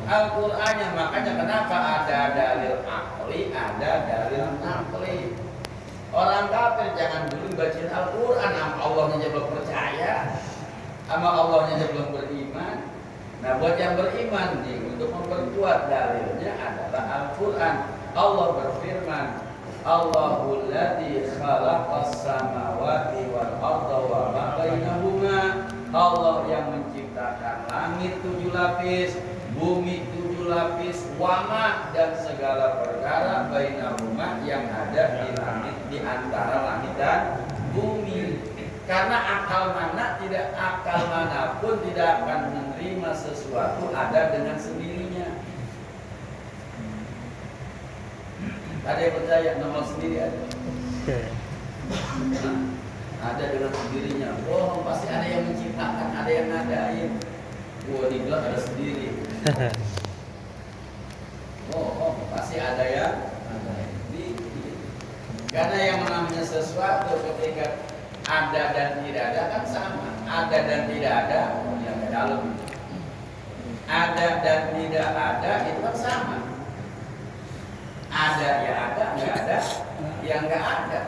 Al-Qur'annya. Makanya kenapa ada dalil akli, ada dalil nakli. Orang kafir jangan dulu bacain Al-Qur'an, sama Allahnya aja belum percaya, sama Allahnya aja belum beriman. Nah, buat yang beriman nih, untuk memperkuat dalilnya adalah Al-Qur'an. Allah berfirman, Allahul ladzi khalaqas samawati wal arda wa ma bainahuma. Allah yang menciptakan langit 7 lapis, bumi 7 lapis, wama dan segala perkara bainahuma yang ada di langit, di antara langit dan bumi. Karena akal manapun tidak akan menerima sesuatu ada dengan sendirinya. Ada yang percaya nomor sendiri ada? Ada dengan sendirinya. Oh, pasti ada yang menciptakan, ada yang ngadain. Dibilang ada sendiri. Pasti ada yang karena yang namanya sesuatu ketika ada dan tidak ada kan sama. Ada dan tidak ada, yang ke dalam. Ada dan tidak ada itu kan sama. Ada ya ada, nggak ada yang nggak ada.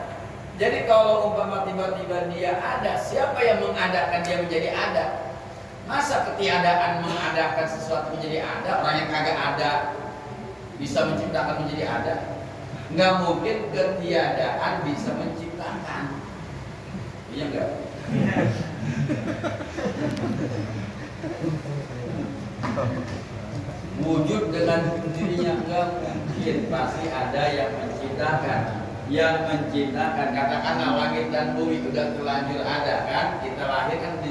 Jadi kalau umpama tiba-tiba dia ada, siapa yang mengadakan dia menjadi ada? Masa ketiadaan mengadakan sesuatu menjadi ada? Orang yang kagak ada bisa menciptakan menjadi ada? Nggak mungkin ketiadaan bisa menciptakan. Iya enggak? Wujud dengan dirinya enggak mungkin, pasti ada yang menciptakan. Yang menciptakan, katakanlah langit dan bumi sudah terlanjur ada kan? Kita lahir kan di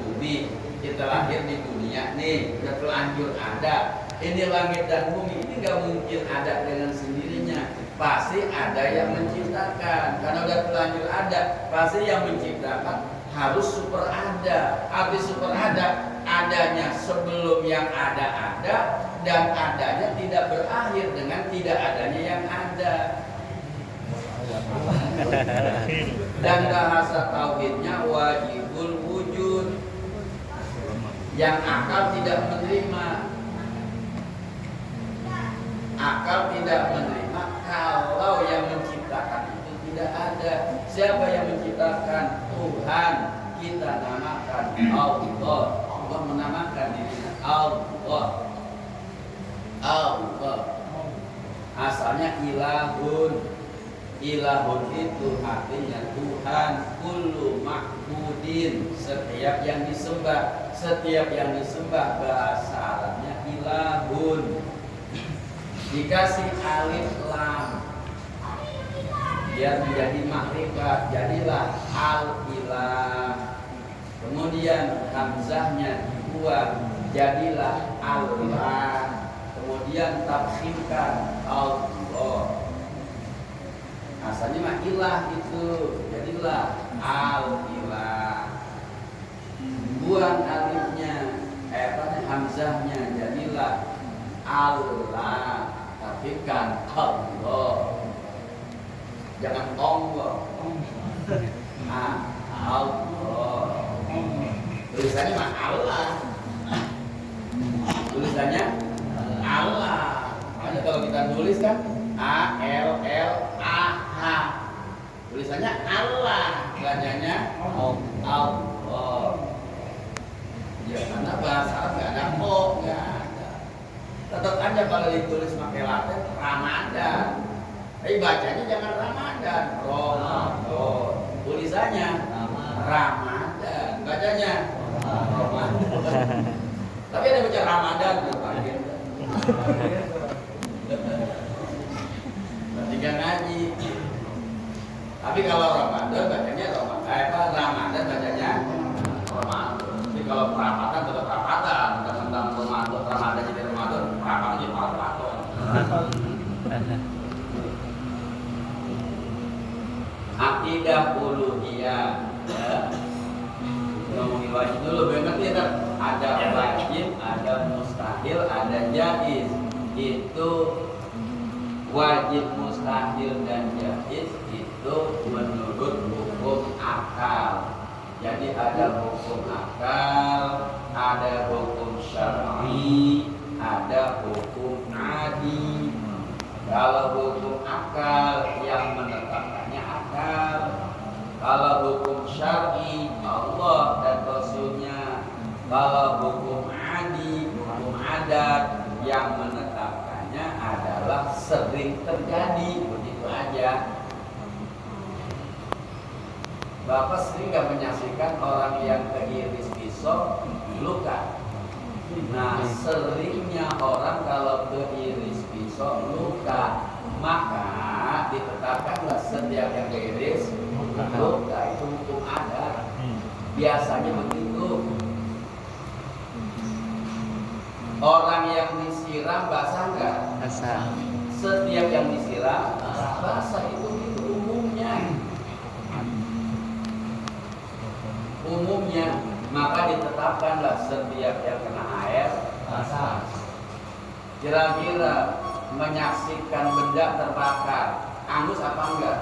bumi, kita lahir di dunia nih, sudah terlanjur ada. Ini langit dan bumi ini enggak mungkin ada dengan sendirinya. Pasti ada yang menciptakan. Karena sudah terlanjur ada, pasti yang menciptakan harus super ada. Arti super ada, adanya sebelum yang ada dan adanya tidak berakhir dengan tidak adanya yang ada. Dan bahasa tauhidnya wajibul wujud, yang akal tidak menerima. Akal tidak menerima kalau yang menciptakan itu tidak ada. Siapa yang menciptakan? Tuhan. Kita namakan Allah. Allah menamakan dirinya Allah. Allah. Asalnya ilahun. Ilahun itu artinya Tuhan. Kullu ma'budin, setiap yang disembah. Setiap yang disembah bahasa Arabnya ilahun. Dikasih alif lam biar menjadi makrifat, jadilah al-ilah. Kemudian hamzahnya dibuang, jadilah Allah. Kemudian tafsirkan Allah. Asalnya mah ilah itu, jadilah al-ilah. Buang alifnya, hamzahnya, jadilah Allah. Tafsirkan Allah. Jangan Allah. Allah. Tulisannya mah Allah. Tulisannya Allah. Makanya kalau kita tulis kan A-L-L-A-H. Tulisannya Allah. Bacanya Allah. Ya karena bahasa Arab nggak ada O, nggak ada. Tetap aja kalau ditulis pakai Latin Ramadan. Tapi bacanya jangan Ramadan. Ramadan. Tulisannya Ramadan. Bacanya Ramadan. Tapi ada baca Ramadan dipanggil. Ketika ngaji. Tapi kalau Ramadan bacanya Ramadan bacanya Ramadan. Jadi kalau perapatan tetap perapatan, tentang Ramadan jadi Ramadan, perapatan jadi perapatan. Akidah uluhiyah. Ngomongin wajib dulu, bener ya. Ada wajib, ada mustahil, ada jaiz. Itu wajib, mustahil dan jaiz itu menurut hukum akal. Jadi ada hukum akal, ada hukum syar'i, ada Kalau hukum akal yang menetapkannya akal. Kalau hukum syar'i Allah dan Rasulnya. Kalau hukum adi, hukum adat yang menetapkannya adalah sering terjadi, begitu aja. Bapak sering gak menyaksikan orang yang keiris pisau luka. Nah, seringnya orang kalau keiris pisau luka, maka ditetapkanlah setiap yang keiris luka itu hukum adat. Biasanya begitu. Orang yang disiram basah enggak? Basah. Setiap yang disiram basah itu umumnya. Umumnya, maka ditetapkanlah setiap yang kena air basah. Kira-kira menyaksikan benda terbakar, angus apa enggak?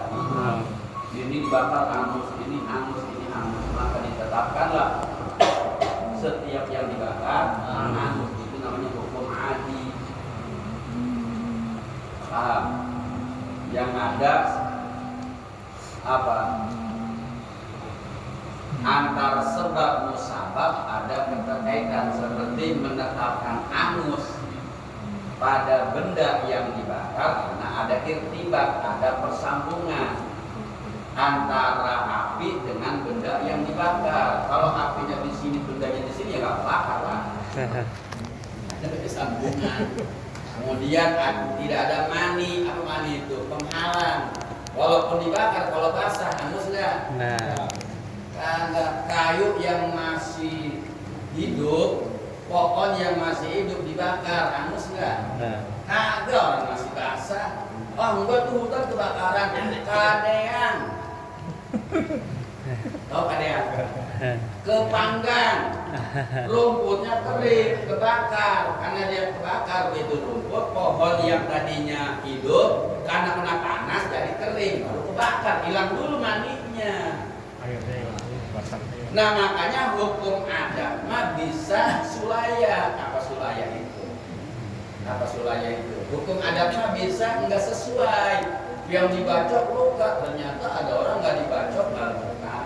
Ini dibakar angus, ini angus, maka ditetapkanlah setiap yang dibakar angus. Itu namanya hukum adi. Paham? Yang ada apa? Antara sebab musabab ada keterkaitan, seperti menetapkan angus pada benda yang dibakar karena ada irtibat, ada persambungan antara api dengan benda yang dibakar. Kalau apinya di sini, bendanya di sini, ya nggak bakar lah. Ada persambungan. Kemudian tidak ada mani. Apa mani itu? Penghalang. Walaupun dibakar, kalau basah angus nggak? Nah. Kayu yang masih hidup, pohon yang masih hidup dibakar, angus enggak? Ada orang masih basah. Oh enggak, tuh hutan kebakaran. Kadean. Tahu kadean? Kepanggang. Rumputnya kering, kebakar. Karena dia kebakar itu rumput, pohon yang tadinya hidup karena kena panas jadi kering, baru kebakar, hilang dulu maninya. Nah, makanya hukum adat mah bisa sulaya. Apa sulaya itu? Apa sulaya itu? Hukum adat mah bisa enggak sesuai. Yang dibacok luka, ternyata ada orang enggak dibacok enggak luka.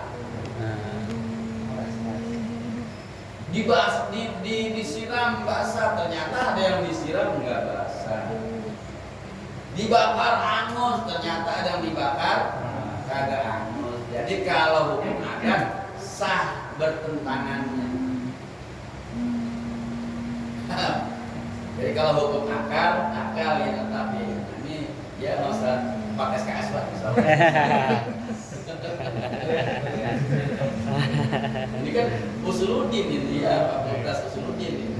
Disiram basah, ternyata ada yang disiram enggak basah. Dibakar angus, ternyata ada yang dibakar kagak angus. Jadi kalau hukum adat sah bertentangannya. Jadi kalau hukum akal ya tetap ya. Ini ya nggak usah pakai SKS lah misalnya. Ini kan usuluddin ini ya, fakultas usuluddin ini.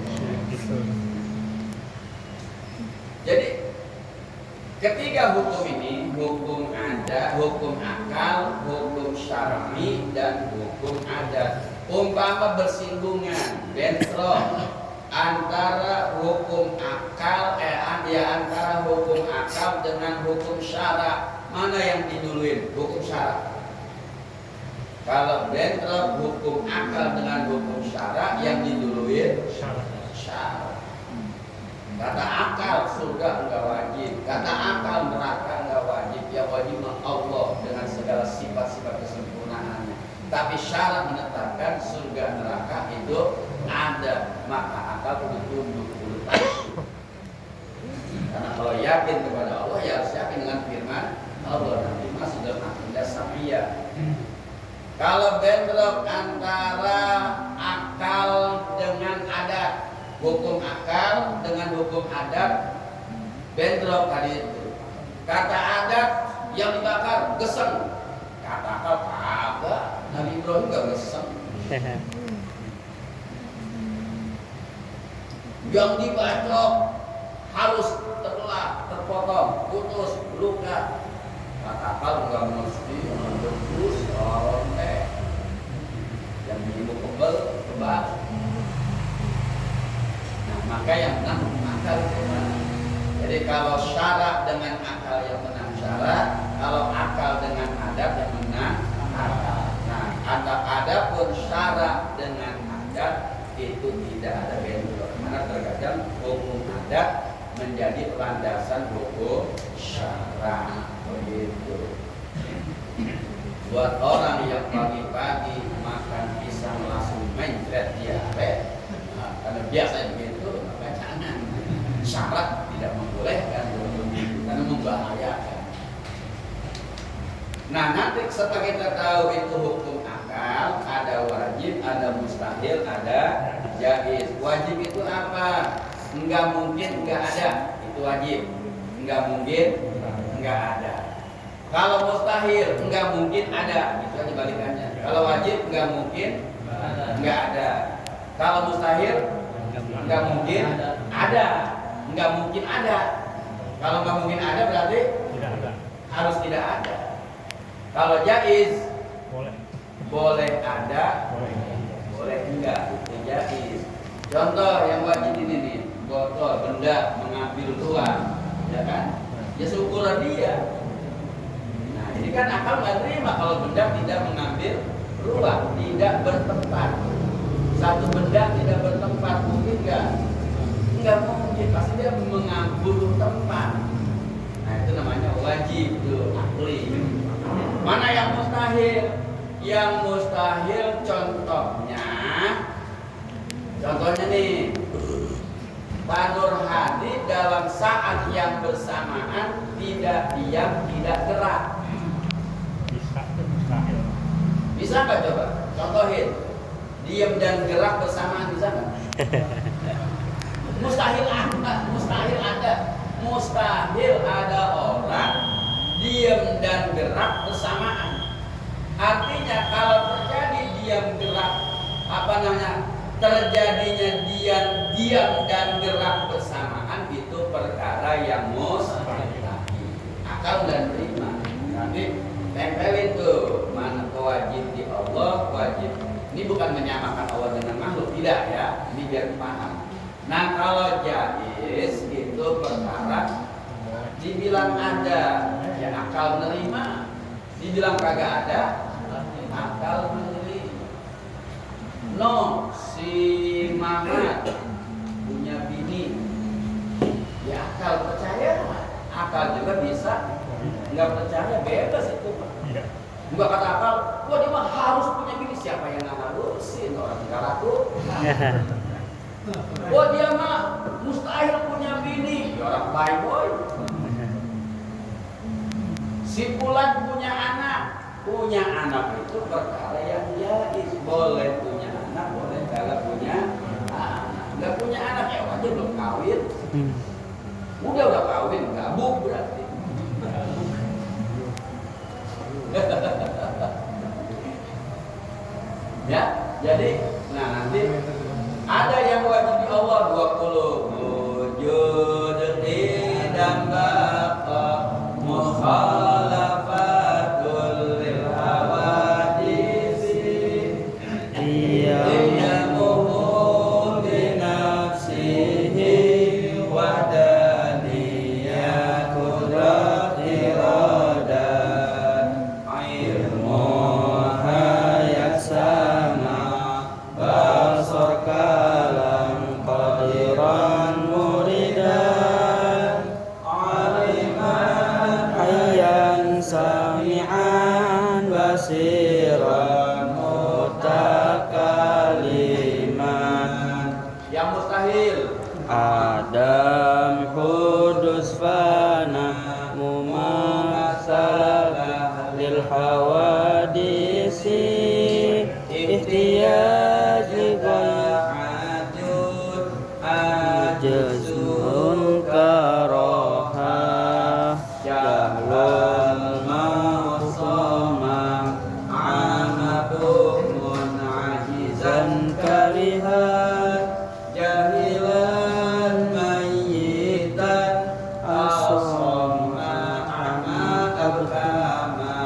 Jadi ketiga hukum ini, hukum adat, hukum akal, hukum syar'i, dan hukum adat, umpama bersinggungan, bentrok antara hukum akal, antara hukum akal dengan hukum syara, mana yang diduluin? Hukum syara. Kalau bentrok hukum akal dengan hukum syara, yang diduluin syara. Kata akal surga enggak wajib, kata akal neraka enggak wajib. Yang wajib Allah dengan segala sifat-sifat kesempurnaannya. Tapi syarat menetapkan surga neraka itu ada, maka akal kudu tunduk, kudu taat. Karena kalau yakin kepada Allah ya harus yakin dengan firman Allah. Nanti masuk dalam akidah samiyah. Kalau bentrok antara akal dengan adat, hukum akal dengan hukum adat bentrok tadi itu. Kata adat yang dibakar geseng, kata akal kagak. Nabi Ibrahim gak geseng. Yang dibacok harus terbelah, terpotong, putus, luka. Kata akal gak mesti terus rontek. Yang diibu kebal. Maka yang menang akal itu menang. Jadi kalau syarat dengan akal yang menang syarat, kalau akal dengan adat yang menang akal. Nah, ada pun syarat dengan adat itu tidak ada bentrok. Karena terkadang hukum adat menjadi landasan hukum syara. Begitu. Buat orang yang pagi-pagi makan pisang langsung mencret diare, karena biasanya begitu, maka jangan. Syarat tidak membolehkan karena membahayakan. Nah, nanti setelah kita tahu itu hukum akal, ada wajib, ada mustahil, ada jaiz. Wajib itu apa? Enggak mungkin enggak ada, itu wajib. Enggak mungkin enggak ada. Kalau mustahil enggak mungkin ada, itu aja balikannya. Kalau wajib enggak mungkin enggak ada. Kalau mustahil enggak mungkin ada. Enggak mungkin ada. Kalau enggak mungkin ada berarti tidak ada. Harus tidak ada. Kalau jaiz boleh ada, boleh enggak, itu jaiz. Contoh yang wajib ini nih, botol, benda mengambil ruang, ya kan? Ya syukurlah dia. Nah, ini kan akal nggak terima kalau benda tidak mengambil ruang, tidak bertempat. Satu benda tidak bertempat, mungkin nggak? Nggak mungkin, pasti dia mengambil tempat. Nah, itu namanya wajib tuh, akli. Mana yang mustahil? Yang mustahil contohnya nih, Pak Nur Hadi dalam saat yang bersamaan tidak diam, tidak gerak. Bisa itu mustahil. Bisa nggak coba? Contohin. Diam dan gerak bersamaan bisa nggak? Mustahil ada, mustahil ada. Mustahil ada orang diam dan gerak bersamaan. Artinya kalau terjadi diam gerak, terjadinya diam dan gerak bersamaan, itu perkara yang mustahil. Akal dan terima. Nanti tempelin tuh, mana wajib di Allah, wajib. Ini bukan menyamakan Allah dengan makhluk, tidak ya. Ini biar paham. Nah, kalau jaiz itu perkara dibilang ada, ya akal menerima. Dibilang kagak ada, akal menerima. No, si Mamat punya bini, ya akal percaya. Akal juga bisa nggak percaya, bebas itu Pak. Enggak kata akal, wah dia mah harus punya bini. Siapa yang nggak harusin? Orang tinggal aku. Wah dia mah mustahil punya bini. Ya orang playboy. Si Fulan punya anak itu perkara yang jaiz. Boleh punya anak, boleh kalau punya anak. Nggak punya anak ya wajar belum kawin. Udah kawin, gabung berarti. Ya, jadi nah nanti ada yang wajib di Allah 20 wujud dan baqa mukhalafatul lil hawadisi iyamuhu bi nafsihi wa daniyatu iradan ilmu hayat sama basar kalam qadiran muridan aliman hayyan sami'an basiran mutakaliman. Yang mustahil Adam hudus fana mumasalah lil hawadisi ihtiyaj li ghayrajud ajazun karaha jahlul mawsama amakum ajizan karihat jahilan mayyitan asoma ama abkama.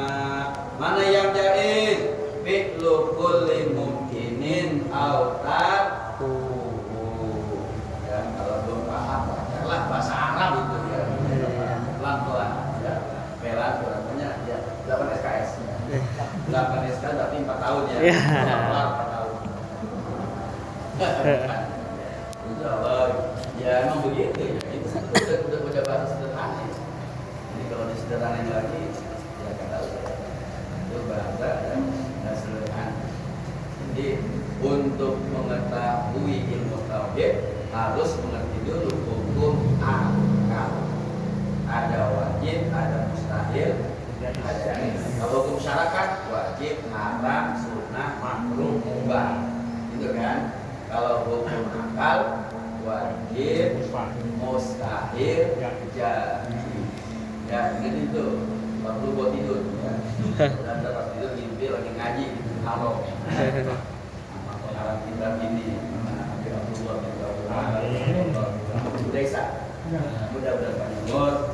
Mana yang jaiz? Fi'lu kulli mumkinin autar. Ya, kalau belum paham bacalah bahasa Arab itu ya. Pelan-pelan ya. Pelan-pelan ya. 8 SKS. 8 SKS berarti 4 tahun ya. Pelan-pelan 4 tahun. Insya Allah, ya emang begitu ya. Itu udah bahasa sederhana. Jadi kalau disederhanain lagi, ya kata saya itu bahasa yang sederhana. Jadi untuk mengetahui ilmu tauhid harus mengerti dulu hukum akal. Ada wajib, ada mustahil, ada kalau hukum syariat wajib, haram, sunnah, makruh, mubah, gitu kan? Kalau hukum akal wajib, mustahil, jadi, ya gitu itu. Perlu buat tidur, ya. Dan pas tidur mimpi lagi ngaji, halo. Pengalaman kita ini, Desa, mudah-mudahan panjang umur.